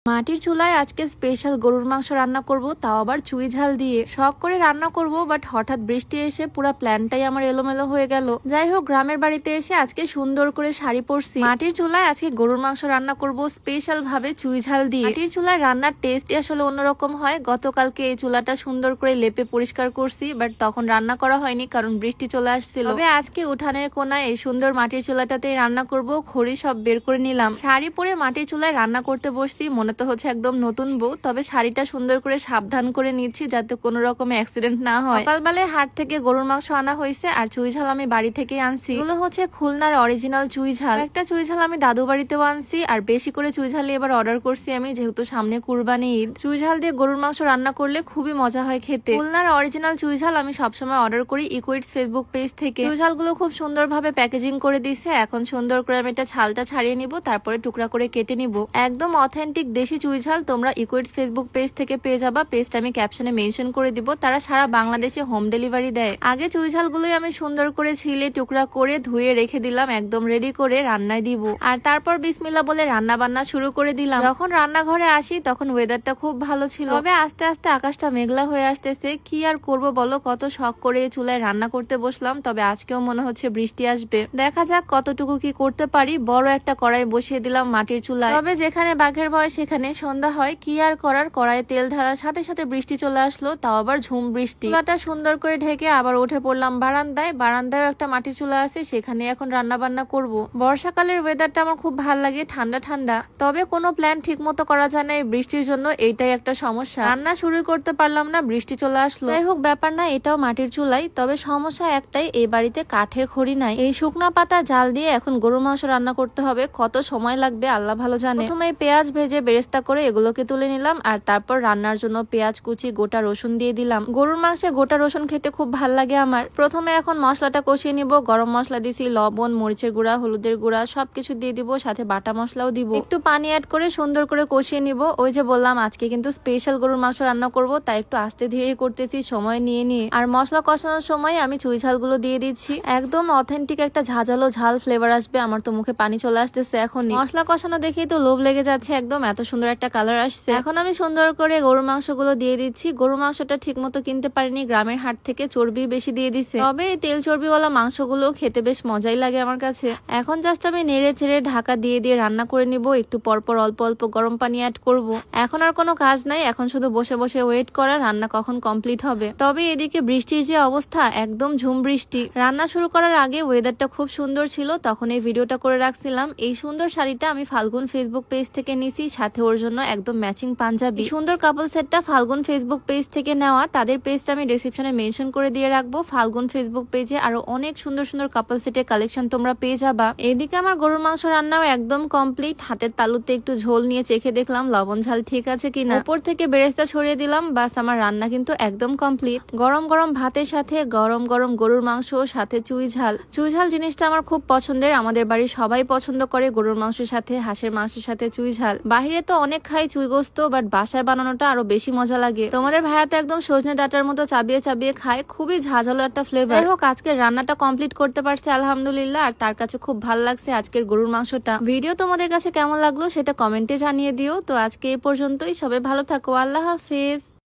মাটির চুলায় আজকে স্পেশাল গরুর মাংস রান্না করব, তাও আবার চুই ঝাল দিয়ে। শখ করে রান্না করব, বাট হঠাৎ বৃষ্টি এসে পুরো প্ল্যানটাই আমার এলোমেলো হয়ে গেল। যাই হোক, গ্রামের বাড়িতে এসে আজকে সুন্দর করে শাড়ি পরছি। মাটির চুলায় আজকে গরুর মাংস রান্না করব স্পেশাল ভাবে চুই ঝাল দিয়ে। মাটির চুলায় রান্নার টেস্টই আসলে অন্যরকম হয়। গতকালকে এই চুলাটা সুন্দর করে লেপে পরিষ্কার করছি, বাট তখন রান্না করা হয়নি কারণ বৃষ্টি চলে আসছিল। তবে আজকে উঠানের কোনায় এই সুন্দর মাটির চুলাটাতেই রান্না করব। খড়ি সব বের করে নিলাম। শাড়ি পরে মাটির চুলায় রান্না করতে বসছি, মনে তো হচ্ছে একদম নতুন বউ। তবে শাড়িটা সুন্দর করে সাবধান করে নিচ্ছি যাতে কোনো রকমের অ্যাক্সিডেন্ট না হয়। সকালবেলায় হাট থেকে গরুর মাংস আনা হয়েছে, আর চুই ঝাল আমি বাড়ি থেকে আনছি। এগুলো হচ্ছে খুলনার অরিজিনাল চুই ঝাল। একটা চুই ঝাল আমি দাদু বাড়িতেও আনছি, আর বেশি করে চুই ঝাল এবার অর্ডার করছি আমি, যেহেতু সামনে কুরবানি ঈদ। চুই ঝাল দিয়ে গরুর মাংস রান্না করলে খুবই মজা হয় খেতে। খুলনার অরিজিনাল চুই ঝাল আমি সবসময় অর্ডার করি ইকুইডস ফেসবুক পেজ থেকে। চুই ঝালগুলো খুব সুন্দরভাবে প্যাকেজিং করে দিছে। এখন সুন্দর করে আমি এটা ছালটা ছাড়িয়ে নিব, তারপরে টুকরা করে কেটে নিব। একদম অথেন্টিক দেশি চুই ঝাল তোমরা ইকুইডস ফেসবুক পেজ থেকে পেয়ে যাবা। পেজটা আমি ক্যাপশনে মেনশন করে দিব। তারা সারা বাংলাদেশে হোম ডেলিভারি দেয়। আগে চুই ঝালগুলোই আমি সুন্দর করে ছিলে টুকরা করে ধুয়ে রেখে দিলাম, একদম রেডি করে রান্নায় দিব। আর তারপর বিসমিল্লাহ বলে রান্না বান্না শুরু করে দিলাম। যখন রান্নাঘরে আসি তখন ওয়েদারটা খুব ভালো ছিল। তবে আস্তে আস্তে আকাশটা মেঘলা হয়ে আসতেছে। কি আর করব বলো, কত শখ করে চুলায় রান্না করতে বসলাম। তবে আজকেও মনে হচ্ছে বৃষ্টি আসবে। দেখা যাক কতটুকু কি করতে পারি। বড় একটা কড়াই বসিয়ে দিলাম মাটির চুলায়। তবে যেখানে বাঘের ভয় সেখানে সন্ধ্যা হয়। কি আর করার, কড়াইয়ে তেল ঢালার সাথে সাথে বৃষ্টি চলে আসলো, তাও আবার ঝুম বৃষ্টি। চুলাটা সুন্দর করে ঢেকে আবার উঠে পড়লাম বারান্দায়। বারান্দায় একটা মাটির চুলা আছে, সেখানে এখন রান্না বান্না করব। বর্ষাকালের ওয়েদারটা আমার খুব ভালো লাগে, ঠান্ডা ঠান্ডা। তবে কোনো প্ল্যান ঠিক মতো করা যায় না এই বৃষ্টির জন্য, এইটাই একটা সমস্যা। রান্না শুরু করতে পারলাম না, বৃষ্টি চলে আসলো। যাই হোক, ব্যাপার না, এটাও মাটির চুলাই। তবে সমস্যা একটাই, এই বাড়িতে কাঠের খড়ি নাই। এই শুকনা পাতা জাল দিয়ে এখন গরুর মাংস রান্না করতে হবে। কত সময় লাগবে আল্লাহ ভালো জানে। প্রথমে পেঁয়াজ ভেজে বেরেস্তা করে এগুলোকে তুলে নিলাম, আর তারপর রান্নার জন্য পেঁয়াজ কুচি গোটা রসুন দিয়ে দিলাম। গরুর মাংসে গোটা রসুন খেতে খুব ভাল লাগে আমার। প্রথমে এখন মশলাটা কষিয়ে নিব। গরম মশলা দিছি, লবণ, মরিচের গুঁড়া, হলুদের গুঁড়া সবকিছু দিয়ে দিব, সাথে বাটা মশলাও দিব। একটু পানি অ্যাড করে সুন্দর করে কষিয়ে নিব। ওই যে বললাম আজকে কিন্তু স্পেশাল গরুর মাংস রান্না করব, তাই একটু আস্তে ধীরে করতেছি, সময় নিয়ে নিয়ে। আর মশলা কষানোর সময় আমি চুই ঝালগুলো দিয়ে দিচ্ছি। একদম অথেন্টিক একটা ঝাঁঝালো ঝাল ফ্লেভার আসবে। আমার তো মুখে পানি চলে আসতেছে এখনই। মশলা কষানো দেখেই তো লোভ লেগে যাচ্ছে একদম, এত সুন্দর একটা কালার আসছে। এখন আমি সুন্দর করে গরুর মাংসগুলো দিয়ে দিচ্ছি। গরুর মাংসটা ঠিক মতো কিনতে পারিনি, গ্রামের হাট থেকে চর্বি বেশি দিয়ে দিছে। তবে এই তেল চর্বিওয়ালা মাংসগুলো খেতে বেশ মজাই লাগে আমার কাছে। এখন জাস্ট আমি নেড়ে চেড়ে ঢাকা দিয়ে দিয়ে রান্না করে নিব। একটু পরপর অল্প অল্প গরম পানি অ্যাড করব। এখন আর কোনো কাজ নাই, এখন শুধু বসে বসে ওয়েট করা রান্না কখন কমপ্লিট হবে। তবে এদিকে বৃষ্টির যে অবস্থা, একদম ঝুম বৃষ্টি। রান্না শুরু করার আগে ওয়েদারটা খুব সুন্দর ছিল, তখন এই ভিডিওটা করে রাখছিলাম। এই সুন্দর শাড়িটা আমি ফাল্গুন ফেসবুক পেজ থেকে নিছি, সাথে ওর জন্য একদম ম্যাচিং পাঞ্জাবি। সুন্দর কাপল সেটটা ফাল্গুন ফেসবুক পেজ থেকে নেওয়া। তাদের পেজটা আমি ডেসক্রিপশনে মেনশন করে দিয়ে রাখবো। ফাল্গুন ফেসবুক পেজে আরো অনেক সুন্দর সুন্দর কাপল সেটের কালেকশন তোমরা পেয়ে যাবা। এদিকে আমার গরুর মাংস রান্নাও একদম কমপ্লিট। হাতের তালুতে একটু ঝোল নিয়ে চেখে দেখলাম লবণ ঝাল ঠিক আছে কিনা। উপর থেকে বেরেস্তা ছড়িয়ে দিলাম, বাস আমার রান্না কিন্তু একদম কমপ্লিট। গরম গরম ভাতের সাথে গরম গরম গরুর মাংস, সাথে চুই ঝাল। চুই ঝাল জিনিসটা আমার খুব পছন্দের। আমাদের বাড়ির সবাই পছন্দ করে গরুর মাংসের সাথে, হাঁসের মাংসের সাথে চুই ঝাল। বাহিরে তো অনেক খাই চুই গোস্ত, বাট বাসায় বানানোটা আরো বেশি মজা লাগে। তোমাদের ভাইয়া তো একদম সজনে ডাটার মতো চাবিয়ে চাবিয়ে খায়, খুবই ঝাঁঝালো একটা ফ্লেভার। যাই হোক, আজকের রান্নাটা কমপ্লিট করতে পারছি আলহামদুলিল্লাহ, আর তার কাছে খুব ভালো লাগছে আজকের গরুর মাংসটা। ভিডিও তোমাদের কাছে কেমন লাগলো সেটা কমেন্টে জানিয়ে দিও। তো আজকে এই পর্যন্তই, সবাই ভালো থাকো, আল্লাহ হাফেজ।